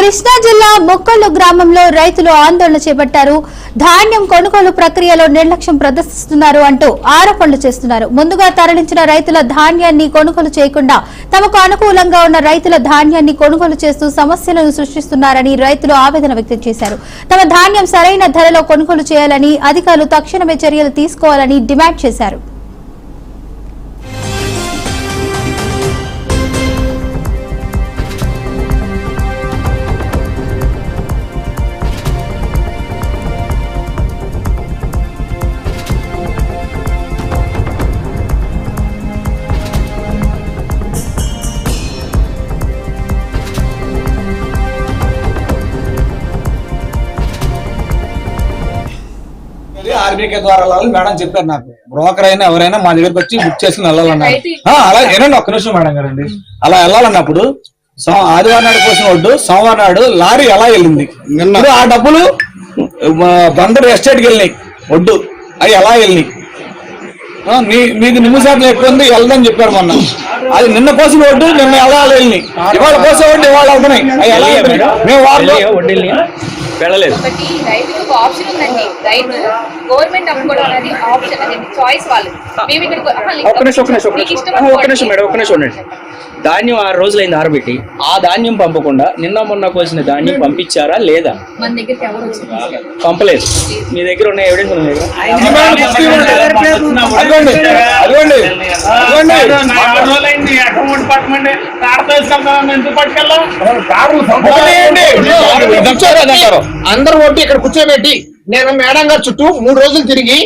కృష్ణా జిల్లా మొక్కళ్ళు గ్రామంలో రైతులు ఆందోళన చేపట్టారు. ధాన్యం కొనుగోలు ప్రక్రియలో నిర్లక్ష్యం ప్రదర్శిస్తున్నారు అంటూ ఆరోపణలు చేస్తున్నారు. ముందుగా తరలించిన రైతుల ధాన్యాన్ని కొనుగోలు చేయకుండా తమకు అనుకూలంగా ఉన్న రైతుల ధాన్యాన్ని కొనుగోలు చేస్తూ సమస్యలను సృష్టిస్తున్నారని రైతులు ఆవేదన వ్యక్తం చేశారు. తమ ధాన్యం సరైన ధరలో కొనుగోలు చేయాలని, అధికారులు తక్షణమే చర్యలు తీసుకోవాలని డిమాండ్ చేశారు. ఆర్బీకే ద్వారా మేడం చెప్పారు. నాకు బ్రోకర్ అయినా ఎవరైనా మా దగ్గరకు వచ్చి బుక్ చేసుకుని వెళ్ళాలన్నారు. అలా ఏనండి, ఒక్క నిమిషం మేడం గారండి. అలా వెళ్ళాలన్నప్పుడు ఆదివారం నాడు కోసిన ఒడ్డు సోమవారం నాడు లారీ ఎలా వెళ్ళింది, ఆ డబ్బులు బందరు ఎస్టేట్కి వెళ్ళినాయి. ఒడ్డు అవి ఎలా వెళ్ళినాయి, మీకు నిమిషాలు ఎక్కువ ఉంది వెళ్ళదని చెప్పారు మొన్న. అది నిన్న కోసిన ఒడ్డు నిన్న ఎలా వెళ్ళినాయి, ఇవాళ కోసే ఒడ్డు ఇవాళ వెళ్తున్నాయి. అవి ఎలా మేము వాళ్ళు వెళ్ళలేదు. రైతులకు ఆప్షన్ ఉందండి. రైతు గవర్నమెంట్ అమ్ముకోవడం అనేది ఆప్షన్, అది చాయిస్ వాళ్ళు. మేము ఇక్కడ ఒక్క నిమిషం ఉండండి. ధాన్యం 6 రోజులైంది ఆరబెట్టి, ఆ ధాన్యం పంపకుండా నిన్న మొన్న కోసిన ధాన్యం పంపించారా లేదా? మన దగ్గరికి ఎవరు వచ్చి పంపలేదు. మీ దగ్గర ఉన్న ఎవిడెన్స్ ఉన్నాయి కదా? అందరూ ఒట్టి ఇక్కడ కూర్చోబెట్టి నేను మేడం గారి చుట్టూ 3 రోజులు తిరిగి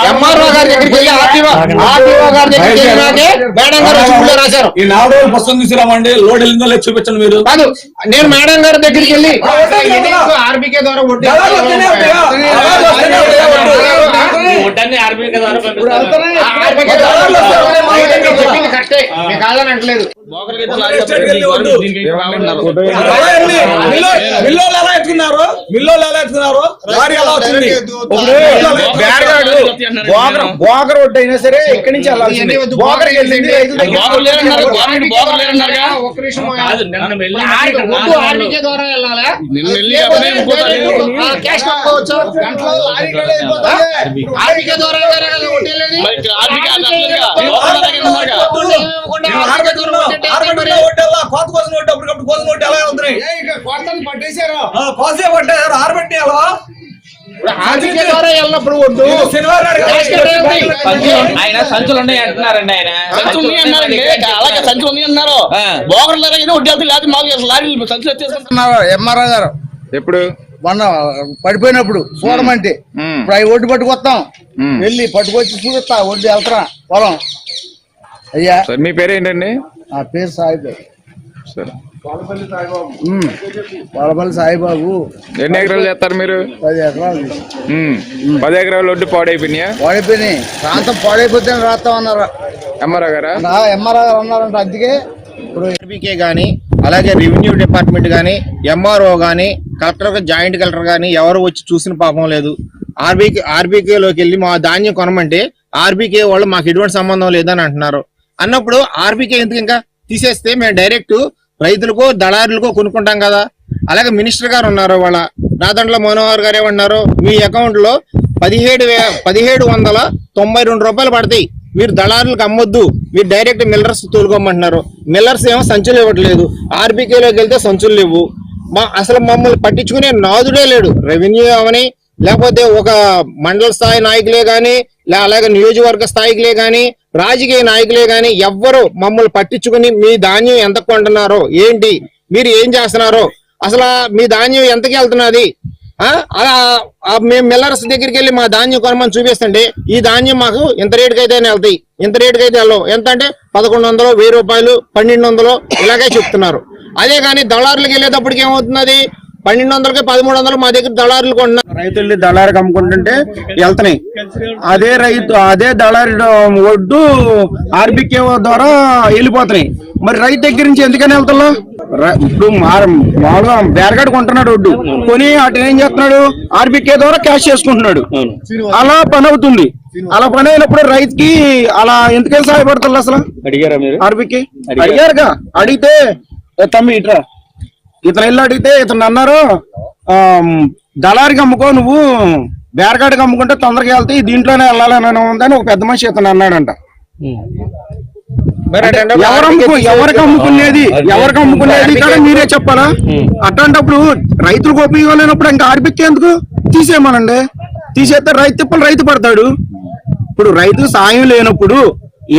ఎంఆర్ఓ గారి దగ్గరికి వెళ్ళి ఆర్టీఓ గారి దగ్గరికి వెళ్ళినాకే మేడం గారు వచ్చి రాశారు. ఈ 4 రోజులు పుస్తకం తీసుకురామండి, లోడ్ వెళ్ళిందో లేదు చూపించండి మీరు. కాదు, నేను మేడం గారి దగ్గరికి వెళ్ళి ఆర్బీకే ద్వారా చెప్పింది కరెక్టే, మీకు కాదని అంటలేదు. బోగర్ ఒడ్డు అయినా సరే ఇక్కడి నుంచి వెళ్ళాల్సింది. బోగర్ వెళ్ళింది ఆర్బీకే ద్వారా వెళ్ళాలా? ఆర్బీకే ద్వారా ఆర్బీకే ద్వారా వెళ్ళినప్పుడు ఒడ్డు ఆయన సంచులు ఉన్నాయి అంటున్నారండి. ఆయన అలాగే సంచులు ఉన్నాయి అన్నారు. బోగర్ సంచులు వచ్చేసుకుంటున్నారు ఎంఆర్ఓ గారు. ఎప్పుడు మొన్న పడిపోయినప్పుడు చూడమంటే ఇప్పుడు అవి ఒడ్డు పట్టుకొస్తాం, వెళ్ళి పట్టుకొచ్చి చూపిస్తా ఒడ్డు వెళ్తారా పొలం. అయ్యా మీ పేరు ఏంటండి? నా పేరు సాయిబాబు. పాలపల్లి సాయిబాబు. ఎన్ని ఎకరాలు చేస్తారు మీరు? 10 ఎకరాలు. 10 ఎకరాలు ఒడ్డు పాడైపోయినాయా? పాడైపోయినాయి. ప్రాంతం పాడైపోతే రాస్తామన్నారు ఎంఆర్ఓ గారు. ఎంఆర్ఓ గారు అన్నారంట. అందుకే ఇప్పుడు ఆర్బీకే గానీ, అలాగే రెవెన్యూ డిపార్ట్మెంట్ గానీ, ఎంఆర్ఓ గానీ, కలెక్టర్ జాయింట్ కలెక్టర్ గానీ ఎవరు వచ్చి చూసిన పాపం లేదు. ఆర్బీకేలోకి వెళ్ళి మా ధాన్యం కొనమంటే ఆర్బీకే వాళ్ళు మాకు ఎటువంటి సంబంధం లేదని అంటున్నారు. అన్నప్పుడు ఆర్బీకే ఎందుకు ఇంకా తీసేస్తే మేము డైరెక్ట్ రైతులకు దళారులకు కొనుక్కుంటాం కదా. అలాగే మినిస్టర్ గారు ఉన్నారు, వాళ్ళ రాదండ్ల మనోహర్ గారు ఏమన్నారు, మీ అకౌంట్ లో 1792 రూపాయలు పడతాయి, మీరు దళారులకు అమ్మొద్దు, మీరు డైరెక్ట్ మిల్లర్స్ తోలుకోమంటున్నారు. మిల్లర్స్ ఏమో సంచులు ఇవ్వట్లేదు. ఆర్బీకేలోకి వెళ్తే సంచులు లేవు. అసలు మమ్మల్ని పట్టించుకునే నాదుడే లేడు. రెవెన్యూ అవని, లేకపోతే ఒక మండల స్థాయి నాయకులే గాని, అలాగే నియోజకవర్గ స్థాయికిలే గాని, రాజకీయ నాయకులే గాని ఎవ్వరు మమ్మల్ని పట్టించుకుని మీ ధాన్యం ఎంత కొంటున్నారో ఏంటి, మీరు ఏం చేస్తున్నారో, అసలు మీ ధాన్యం ఎంతకి వెళ్తున్నది, అలా మేము మిల్లర్స్ దగ్గరికి వెళ్ళి మా ధాన్యం కొనమని చూపిస్తుంటే ఈ ధాన్యం మాకు ఇంత రేటుకి అయితే వెళ్తాయి, ఇంత రేటుకి అయితే వెళ్ళవు, ఎంత అంటే 1100, 1000 రూపాయలు, 1200 ఇలాగే చెప్తున్నారు. అదే కానీ దళారులకు వెళ్ళేటప్పటికి ఏమవుతున్నది, 1200కి 1300 మా దగ్గర దళారులు కొంటున్నారు. రైతుల్ని దళారికి అమ్ముకుంటుంటే వెళ్తున్నాయి. అదే దళారి ఒడ్డు ఆర్బీకే ద్వారా వెళ్ళిపోతున్నాయి. మరి రైతు దగ్గర నుంచి ఎందుకని వెళ్తున్నాం? ఇప్పుడు మామూలుగా బేరగాడు కొంటున్నాడు ఒడ్డు, కొని అటు ఏం చేస్తున్నాడు, ఆర్బీకే ద్వారా క్యాష్ చేసుకుంటున్నాడు. అలా పని అవుతుంది. అలా పని అయినప్పుడు రైతుకి అలా ఎందుకని సహాయపడుతుంది? అసలు అడిగారా మీరు? ఆర్బీకే అడిగారుగా. అడిగితే తమ్మి ఇట్రా ఇతను వెళ్ళి అడిగితే ఇతను అన్నారు దళారికి అమ్ముకో, నువ్వు బేరకాడికి అమ్ముకుంటే తొందరగా వెళ్తే దీంట్లోనే వెళ్ళాలని ఉందని ఒక పెద్ద మనిషి ఇతను అన్నాడంట. ఎవరికి అమ్ముకునేది కూడా మీరే చెప్పాలా? అట్లాంటప్పుడు రైతులకు ఉపయోగం లేనప్పుడు ఇంకా ఆర్బిక్ ఎందుకు తీసేయమనండి. తీసేస్తే రైతు తిప్పలు రైతు పడతాడు. ఇప్పుడు రైతు సాయం లేనప్పుడు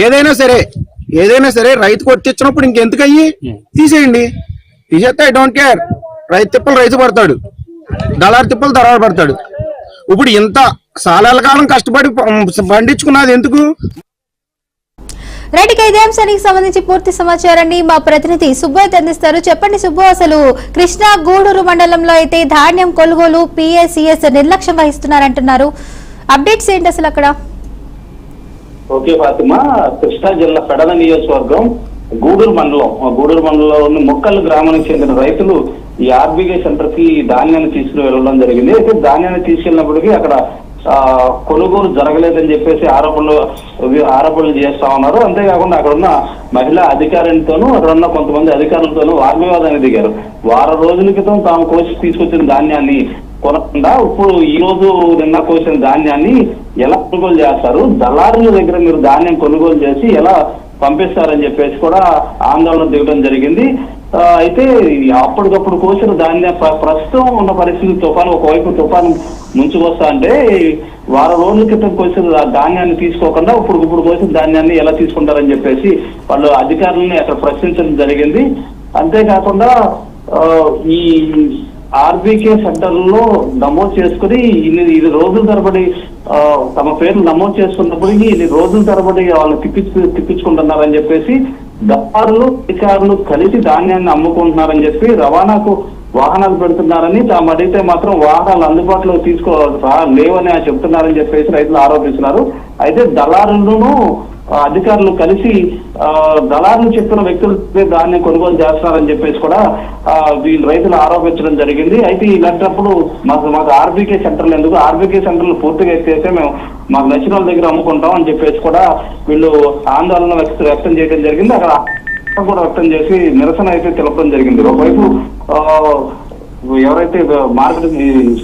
ఏదైనా సరే రైతు కొట్టించినప్పుడు ఇంకెందుకయ్యి తీసేయండి. తీసేస్తే ఐ డోంట్ కేర్. రైతు తిప్పలు రైతు పడతాడు, దళారు తిప్పలు దళారు పడతాడు. ఇప్పుడు ఇంత సాలాల కాలం కష్టపడి పండించుకున్నది ఎందుకు? రైట్, ఇదే అంశానికి సంబంధించి పూర్తి సమాచారాన్ని మా ప్రతినిధి సుబ్బయ్య అందిస్తారు. చెప్పండి సుబ్బు, అసలు కృష్ణా గూడూరు మండలంలో అయితే ధాన్యం కొనుగోలు PACS నిర్లక్ష్యం వహిస్తున్నారంటున్నారు. అప్డేట్స్ ఏంటి అసలు అక్కడ? ఓకే ఫాతిమా, కృష్ణా జిల్లా పెడన నియోజకవర్గం గూడూరు మండలంలోని మొక్కలు గ్రామానికి చెందిన రైతులు ఈ ఆర్బీకే సెంటర్ కి ధాన్యాన్ని తీసుకుని వెళ్ళడం జరిగింది. అయితే ధాన్యాన్ని తీసుకెళ్ళినప్పటికీ అక్కడ కొనుగోలు జరగలేదని చెప్పేసి ఆరోపణలు చేస్తా ఉన్నారు. అంతేకాకుండా అక్కడ ఉన్న మహిళా అధికారితోనూ అక్కడ ఉన్న కొంతమంది అధికారులతోనూ వాగ్వివాదానికి దిగారు. వారం రోజుల క్రితం తాము కోసి తీసుకొచ్చిన ధాన్యాన్ని కొనకుండా ఇప్పుడు ఈ రోజు నిన్న కోసిన ధాన్యాన్ని ఎలా కొనుగోలు చేస్తారు, దళారుల దగ్గర మీరు ధాన్యం కొనుగోలు చేసి ఎలా పంపిస్తారని చెప్పేసి కూడా ఆందోళన దిగడం జరిగింది. అయితే అప్పటికప్పుడు కోసిన ధాన్యం ప్రస్తుతం ఉన్న పరిస్థితి ఒకవైపు తుఫాను ముంచుకొస్తా అంటే వారం రోజుల క్రితం కోసిన ధాన్యాన్ని తీసుకోకుండా ఇప్పుడు కోసిన ధాన్యాన్ని ఎలా తీసుకుంటారని చెప్పేసి వాళ్ళు అధికారులని అక్కడ ప్రశ్నించడం జరిగింది. అంతేకాకుండా ఈ ఆర్బీకే సెంటర్లో నమోదు చేసుకుని ఇన్ని రోజుల తరబడి తమ పేర్లు నమోదు చేసుకున్నప్పటికీ ఇన్ని రోజుల తరబడి వాళ్ళు తిప్పించుకుంటున్నారని చెప్పేసి దళారులు అధికారులు కలిసి ధాన్యాన్ని అమ్ముకుంటున్నారని చెప్పి రవాణాకు వాహనాలు పెడుతున్నారని తాము అడిగితే మాత్రం వాహనాలు అందుబాటులో లేవని చెప్తున్నారని చెప్పేసి రైతులు ఆరోపిస్తున్నారు. అయితే దళారులను అధికారులు కలిసి దళారులు చెప్పిన వ్యక్తులు ధాన్యం కొనుగోలు చేస్తున్నారని చెప్పేసి కూడా వీళ్ళు రైతులు ఆరోపించడం జరిగింది. అయితే ఇలాంటప్పుడు మాకు ఆర్బీకే సెంటర్లు ఎందుకు, ఆర్బీకే సెంటర్లు పూర్తిగా ఎత్తేస్తే మేము మాకు నచ్చిన వాళ్ళ దగ్గర అమ్ముకుంటాం అని చెప్పేసి కూడా వీళ్ళు ఆందోళన వ్యక్తం చేయడం జరిగింది. అక్కడ కూడా వ్యక్తం చేసి నిరసన అయితే తెలపడం జరిగింది. ఒకవైపు ఎవరైతే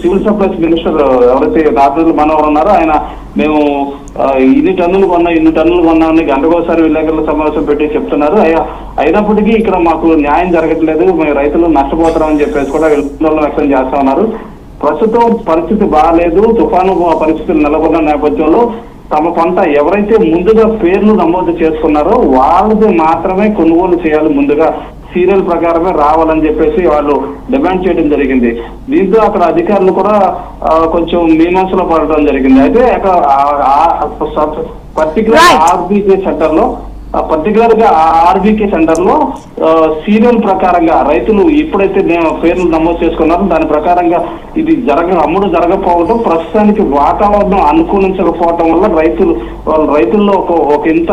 సివిల్ సప్లైస్ మినిస్టర్ ఎవరైతే నాగేంద్ర మనోహర్ ఉన్నారో ఆయన మేము ఇన్ని టన్నులు కొన్నామని గంటకోసారి విలేకరుల సమావేశం పెట్టి చెప్తున్నారు. అయినప్పటికీ ఇక్కడ మాకు న్యాయం జరగట్లేదు, మేము రైతులు నష్టపోతున్నామని చెప్పేసి కూడా ఆందోళన వ్యక్తం చేస్తా ఉన్నారు. ప్రస్తుతం పరిస్థితి బాగాలేదు, తుఫాను పరిస్థితులు నెలకొన్న నేపథ్యంలో తమ పంట ఎవరైతే ముందుగా పేర్లు నమోదు చేసుకున్నారో వాళ్ళది మాత్రమే కొనుగోలు చేయాలి, ముందుగా సీరియల్ ప్రకారమే రావాలని చెప్పేసి వాళ్ళు డిమాండ్ చేయడం జరిగింది. దీంతో అక్కడ అధికారులు కూడా కొంచెం మీమాంసలో పడటం జరిగింది. అయితే అక్కడ పర్టికులర్ ఆర్బీకే సెంటర్ లో సీరియల్ ప్రకారంగా రైతులు ఎప్పుడైతే పేర్లు నమోదు చేసుకున్నారో దాని ప్రకారంగా ఇది అమ్ముడు జరగకపోవడం, ప్రస్తుతానికి వాతావరణం అనుకూలించకపోవడం వల్ల రైతుల్లో ఒక ఇంత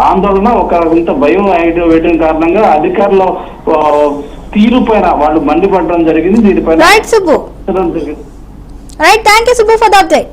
ఆందోళన, ఒక ఇంత భయం వేయడం కారణంగా అధికారుల తీరు పైన వాళ్ళు మండిపడడం జరిగింది. దీనిపైన right, thank you Subbu for the update.